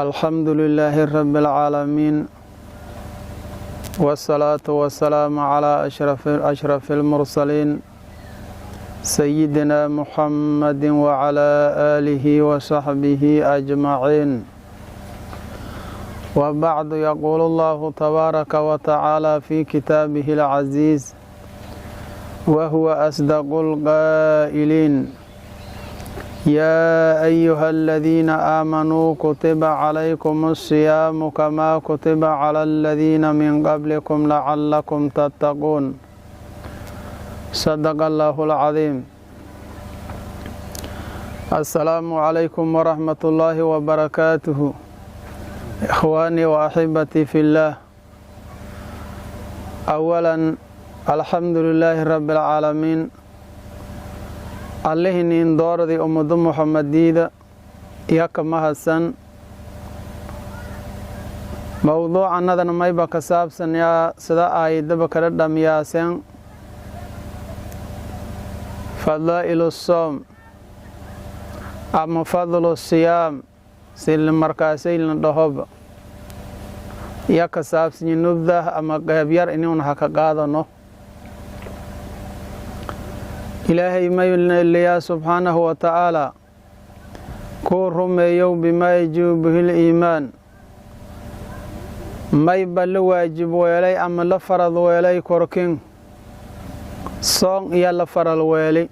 الحمد لله رب العالمين والصلاة والسلام على أشرف المرسلين سيدنا محمد وعلى آله وصحبه أجمعين وبعد يقول الله تبارك وتعالى في كتابه العزيز وهو أصدق القائلين يا أيها الذين آمنوا كتب عليكم الصيام كما كتب على الذين من قبلكم لعلكم تتقون صدق الله العظيم. السلام عليكم ورحمة الله وبركاته إخواني وأحبتي في الله. أولا الحمد لله رب العالمين allihinin dooradii ummadu muxamadiida iyo ka mahadsan mowduucanadana mayba ka saabsan yaa sida aayadaba kala dhamyaaseen fadaa'ilu soom ama fadlu siyaam sila markaasayna dhahoba iyo ka saabsan nubdah ama qeybyar inuuna ha ka qaadano. ilaahay mayleeyaa subxaanahu wa ta'aalaa kuu rumeeyow bimaa yajibu bihil iimaan mayba la waajib weelay ama la farad weelay korkin soon iyo la faral weelay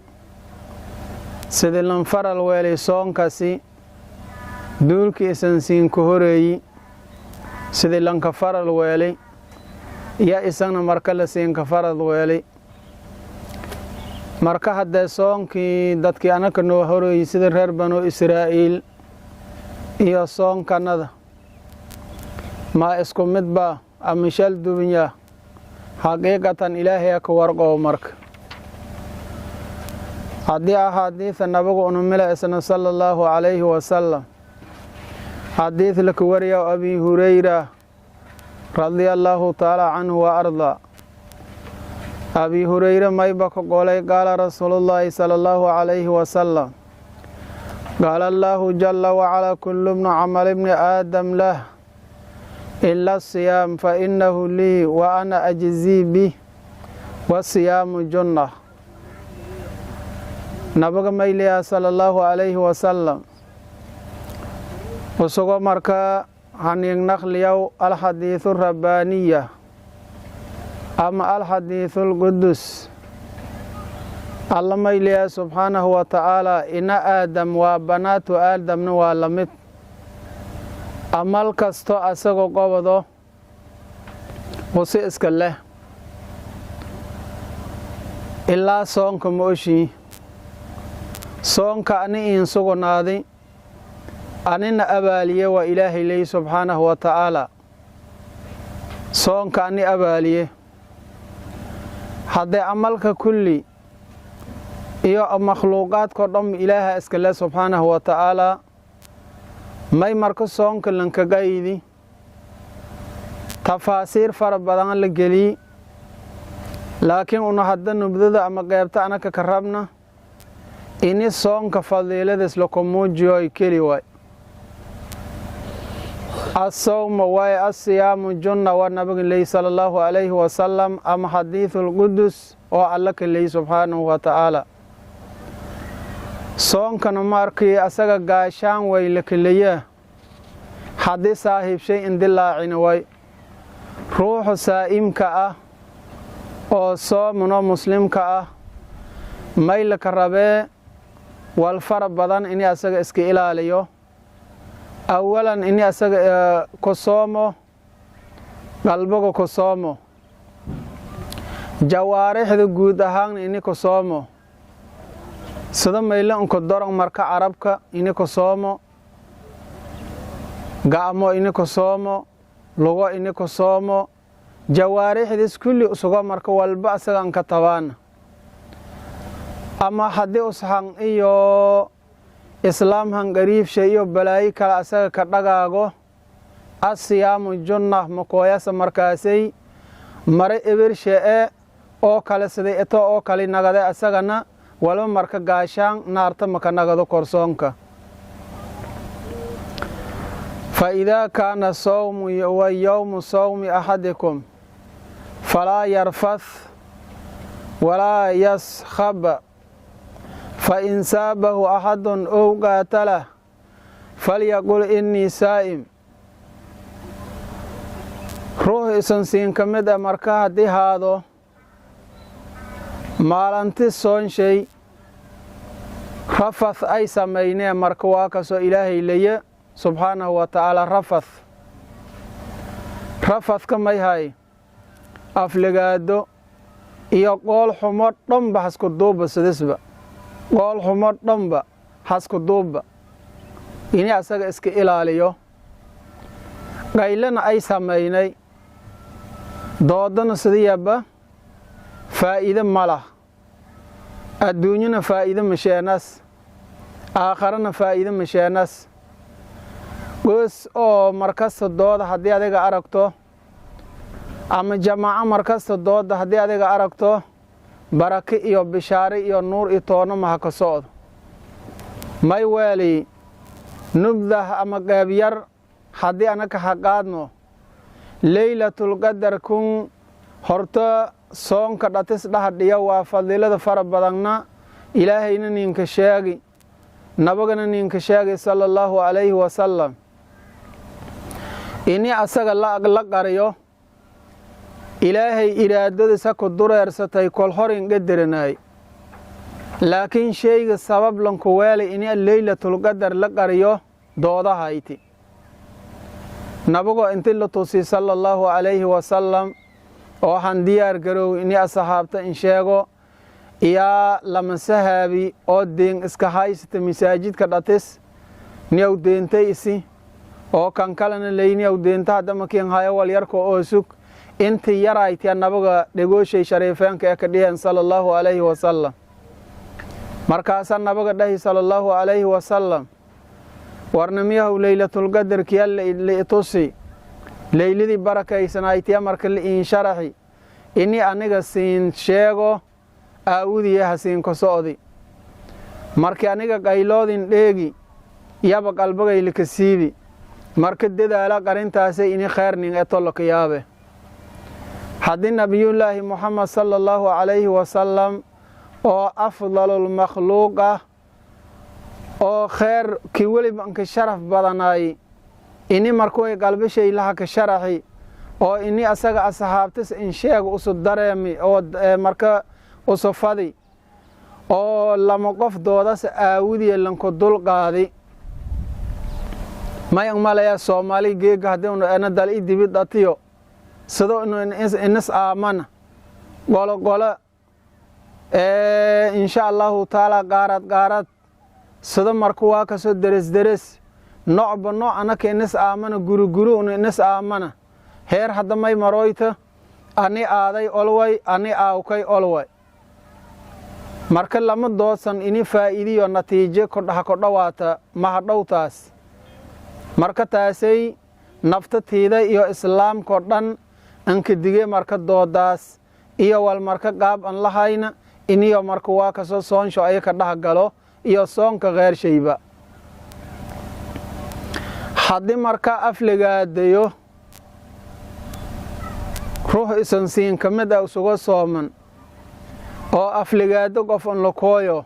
sidii lan faral weelay soonkasi duulkii isan siinka horeeyi sidii lanka faral weelay iyo isagna marka la siinka farad weelay. marka haddee soonkii dadkii anaka noo horeeyey sida reer banu israa'iil iyo soonkanada maa isku midba ama shal dubinya xaqiiqatan ilaahay ka warqow. marka haddii axaadiida nabigu unumila isna sala allahu calayhi wasalam xadiid laka wariya abi hurayra radia allahu tacaala canhu wa ardaa. abi hurayre mayba ka qolay qaala rasuulullaahi sala allahu calayhi wasalam qaala allaahu jalla wacalaa kullu bnu camal ibni aadam lah ila asiyaam fa innahu lii wa ana ajzii bih wasiyaamu junna. nabiga mayliyaa sala allahu calayhi wasalam usugo marka haniignaqliyow alxadiidu rabbaaniya ama alxadiiثul qudus. alla mayliyaa subxaanahu wa ta'aalaa ina aadam waa banaatu aadamna waa la mid amal kasto asagoo qobado qusi iska leh ilaa soonka ma oshii soonka ani iin sugnaaday anina abaaliye waa ilaahay leey subxaanahu wa ta'aalaa soonka ani abaaliye haddee amalka kulli iyo makhluuqaadkao dhan ilaaha iska leh subxaanahu wa ta'aalaa may marka soonka lankaga yidi tafaasiir fara badan la geliy laakiin una hadda nubdada ama qeybta anaka ka rabna ini soonka fadiiladiis laku muujiyo ay keli waay. asawma waay asiyaamu junna waa nabiga leey sala allahu calayhi wasalam ama xadiiثul qudus oo alla ka leey subxaanahu wa ta'aalaa. soonkana markii asaga gaashaan way la keleeyaa haddii saaxiibshay indilaacina way ruuxu saa'imka ah oo soomuno muslimka ah may laka rabee wal fara badan ini asaga iska ilaaliyo. awalan ini asaga ku soomo qalbiga ku soomo jawaarixda guud ahaan ini ku soomo sida mayla unku doron marka carabka ini ku soomo gacmo ini ku soomo lugo ini ku soomo jawaarixdiis kulli usugo marka walba asaga anka tabaana ama haddii ushan iyo islaam hangariifsha iyo balaayi kale asaga ka dhagaago asiyaamu junna makooyasa markaasay mare ebershe oo kale siday eto oo kale nagade asagana walba marka gaashaan naarta maka nagado korsoonka فإذا كان صوم ويوم صوم أحدكم فلا يرفث ولا يسخب فإن سابه أحد أو قاتله فليقل إني سائم روح إسنسين كمدة مركا دي هذا مالنتي صون شيء رفث أي سميني مركواك سو إلهي لي سبحانه وتعالى رفث كما يهي أفلقادو iyo qool xumo dhanba hasku duuba sidisba qool xumo dhanba hasku duuba ini asaga iska ilaaliyo qaylana ay sameynay doodana sidiyaba faa'iido mala adduunyana faa'iido masheenas aakharana faa'iido masheenas goos oo markasta dooda haddii adiga aragto ama jamaaca markasta dooda haddii adiga aragto barake iyo bishaare iyo nuur iyo toono maha ka socdo may weeli nubdah ama qeybyar haddii anaka haqaadno leylatul qadar kun horta soonka dhatis dhahadhiya waa fadilada fara badanna ilaahayna ninka sheegi nabagana ninka sheegi sala allahu calayhi wasalam ini asaga la qariyo ilaahay iraadadiisa ku dureersatay kol horin qadaranay laakiin shayga sabab lanku weelay in laylatul qadar la qariyo doodahayti nabago intii la tusi sallallahu alayhi wasallam oo han diyaar garow in asxaabta in sheego iya lama sahabi oo deen iska haysata masaajidka dhatis niyow deentay isi oo kan kalena leeyniyow deenta hadama kiin hayo wal yarko oo sug intii yaraaytay nabaga dhagooshay shariifeenka ee ka dhiyeen sallallahu alayhi wasallam markaas nabaga dhahi sallallahu alayhi wasallam warnamiyahu laylatul qadr kiyalla tusi leylidi barakaysanaytay marka in sharaxi inni aniga siin sheego aawudiye hasiin ko soodi markii aniga qayloodin dheegi yaba qalbagay lika siibi marka dadaala qarintaasay in khayrnin ee tolka yaabe haddii nabiyullaahi muhammad sallallahu alayhi wasallam oo afdalul makhluuq ah oo khayr ki waliba ka sharaf badanay ini markuu ay qalbishay laha ka sharaxi oo ini asaga asxaabtis in sheeg usu dareemi oo marka usu fadi oo lama qof doodas aawudiye lanku dul qaadi mayan malaya Soomaali geega hadii ana dal idibid dhatiyo sidoo inas aamana golo insha Allah taala qaarad sida markuu waa ka soo dares noocba nooc anaka inas aamana guru inas aamana heer hadda may maroyta ani aaday olway ani aawkay olway marka lama doodsan ini faa'iidiyo natiijo ko dhawaata ma dhawtaas marka taasay naftateeda iyo islaamko dhan anka dige marka doodaas iyo wal marka qaab an lahayna iniyo marka waa ka soo soonsho ay ka dhaxgalo iyo soonka غير shayba haddii marka afligaadayo ruux isansiin kamid ah usugo sooman oo afligaado qof on lokooyo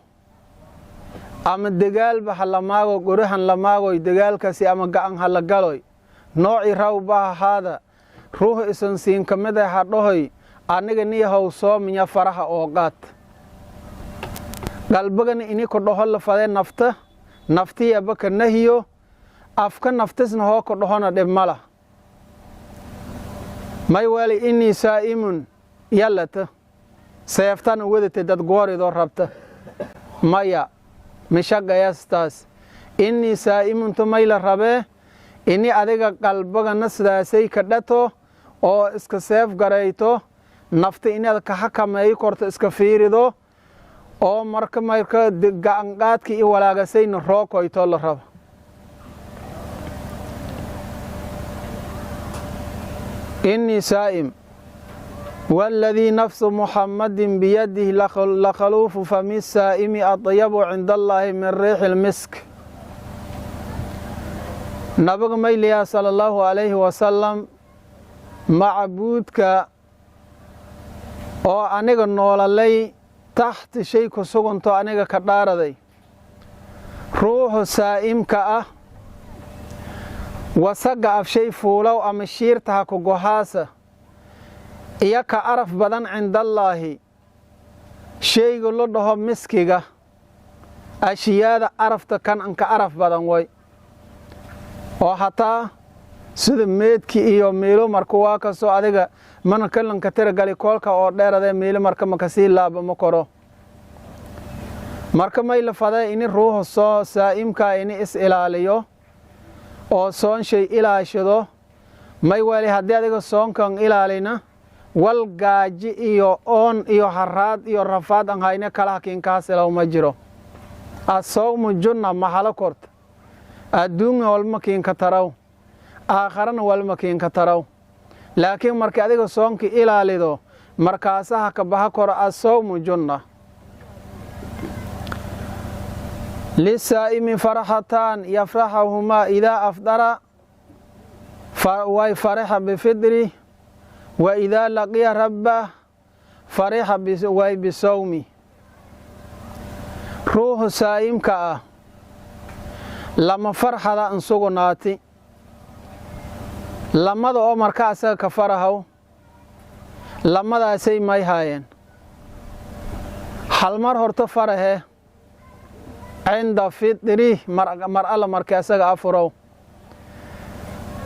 ama dagaalba halamaago gurahan lamaago dagaalkaasi ama gacan hala galoy nooci rawba hada ruux isansiin kamid ah hadhoy aniga niyahow soomiya faraha oo qaad qalbagana ini ko dhaxol faday naftiya baka nahiyo afka naftisna hoo ko dhaxona dhib mala may wali inni saa'imun yallata seeftan wadata dad goorido rabta maya mishaqayastaas inni saa'imun tumayla rabe ini adiga qalbagana sidaasay ka dhato oo iska seef garayto nafta inaad ka xakameey korto iska fiirido oo marka gacan qaadki iyo walaagasayna rookoyto la rabo inni saa'im والذي نفس محمد بيده لخلوف فم السائم أطيب عند الله من ريح المسك نبغ ميليا صلى الله عليه وسلم معبودك oo aniga noolalay taxta shay ku suganto aniga ka dhaaraday ruuxu saa'imka ah wasaga af shay fuulow ama shiirtaha ku gohaasa iyo ka araf badan cindallaahi shaygu la dhaho miskiga ashiyaada arafta kan anka araf badan way oo hataa sida meedki iyo meelo markuu waa ka soo adiga mana kallanka tiragali koolka oo dheerade meelo marka makasii laaba ma koro marka may la faday in ruuxu soo saa'imka in is ilaaliyo oo soon shay ilaashado may wali haddii adiga soonkan ilaalina wal gaaji iyo oon iyo haraad iyo rafaad aan hayna kala hakiinkaas ilaw ma jiro asawmu junna maxalo korta adduunka walma kiinka taraw aakharana walma kiinka taraw laakiin markii adiga soonka ilaalido markaasaha ka baha koro asawmu junna للسائم فرحتان يفرحهما إذا أفطر وفرح بفطره وإذا لقي ربه فرح بصومه روح سائم كأ لما فرح ذا انسقناتي لما ذا عمر كأسا كفره لما ذا سي ماي هاين حلمر هرت فرحه عند فطره مرأة مركاسة أفرو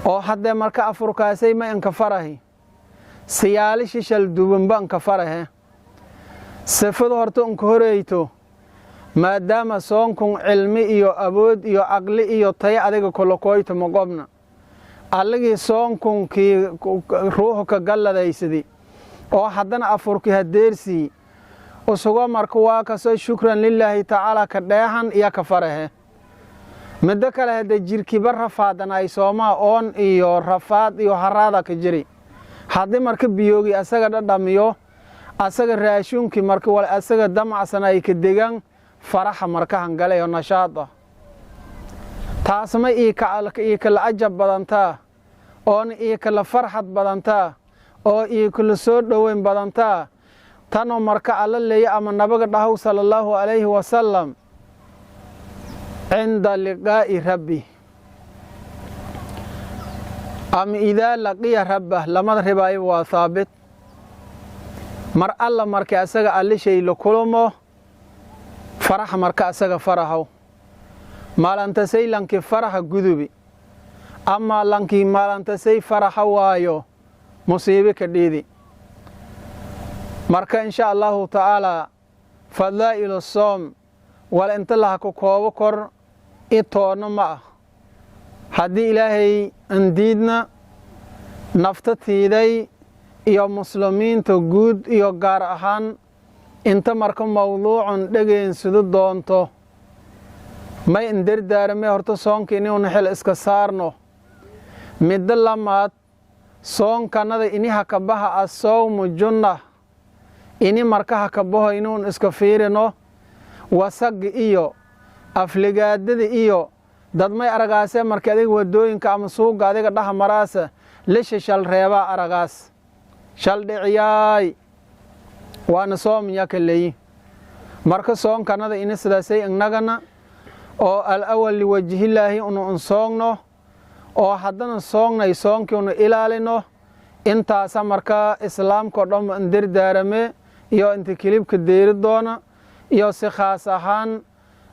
أو حد مركا أفرو كاسي ما انكفره سيالي شل دوبنبا انكفره سفد هرتو انكهريتو ما دام صونكم علمي إيو أبود إيو عقلي إيو تاي أديك كولوكويتو مقابنا ألغي صونكم كي روحك قل دايسدي أو حدنا أفرو كي هديرسي وسوى مركوا كسو شكرا لله تعالى كدهان يا كفره مدك له دجير كبر رفادنا اي سوما اون iyo rafaad iyo harada ka jiri hadii marka biyoogi asaga dhadhamiyo asaga raashinki marka wal asaga damacsan ay ka degan faraxa marka hangalayo nashaada taasma ii kala ajab badanta oon ii kala farxad badanta oo ii kala soo dhaweyn badanta تانو مركا على اللي أما نبغى دهو صلى الله عليه وسلم عند لقاء ربي أم إذا لقي ربه لما رباي وثابت مر الله مركا أسجى على شيء لكلمه فرح مركا أسجى فرحه ما لن تسي لنك فرح جذبي أما لنك ما لن تسي فرح وايو مصيبة كديدي marka insha Allah ta'ala fadailu som wal inta la ku koobo kor itoona ma hadii ilaahay andiidna naftatiiday iyo muslimiinta guud iyo gaar ahaan inta marka mawduucan dhageen sidoo doonto may indirdaarme horta soonka inuu xil iska saarno mid lamaad soonkanada inaha ka baha asawmu junnah ini markaha ka baho inuu iska fiirino wasaq iyo afligaadada iyo dad may aragaasay marka adiga wadooyinka ama suuqa adiga dhaha maraasa lisha shal reeba aragaas shal dhiciyay waana soom yakalay marka soon kanada in sidaasay innagana oo al-awwal li wajhi illaahi unu soogno oo haddana soognay soonkii unu ilaalino intaas marka islaamka dhom indirdaarame iyo inta kilibka deeri doona iyo si khaas ahaan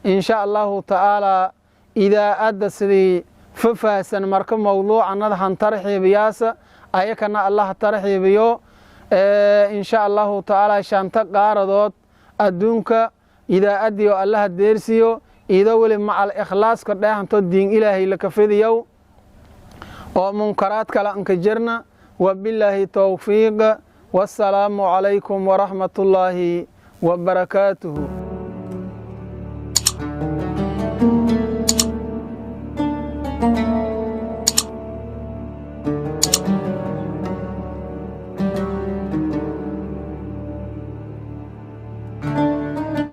insha Allah ta'ala ida adda sidii fafaasan marka mawduucanada han tarxiibiyaasa ayakana Allah tarxiibiyo insha Allah ta'ala shanta qaaradood adduunka ida adiyo Allah deersiyo ida wali macal ikhlaas ka dhaanto diin ilaahay la kafidiyo oo munkaraad kala anka jirna wabillahi tawfiiq والسلام عليكم ورحمة الله وبركاته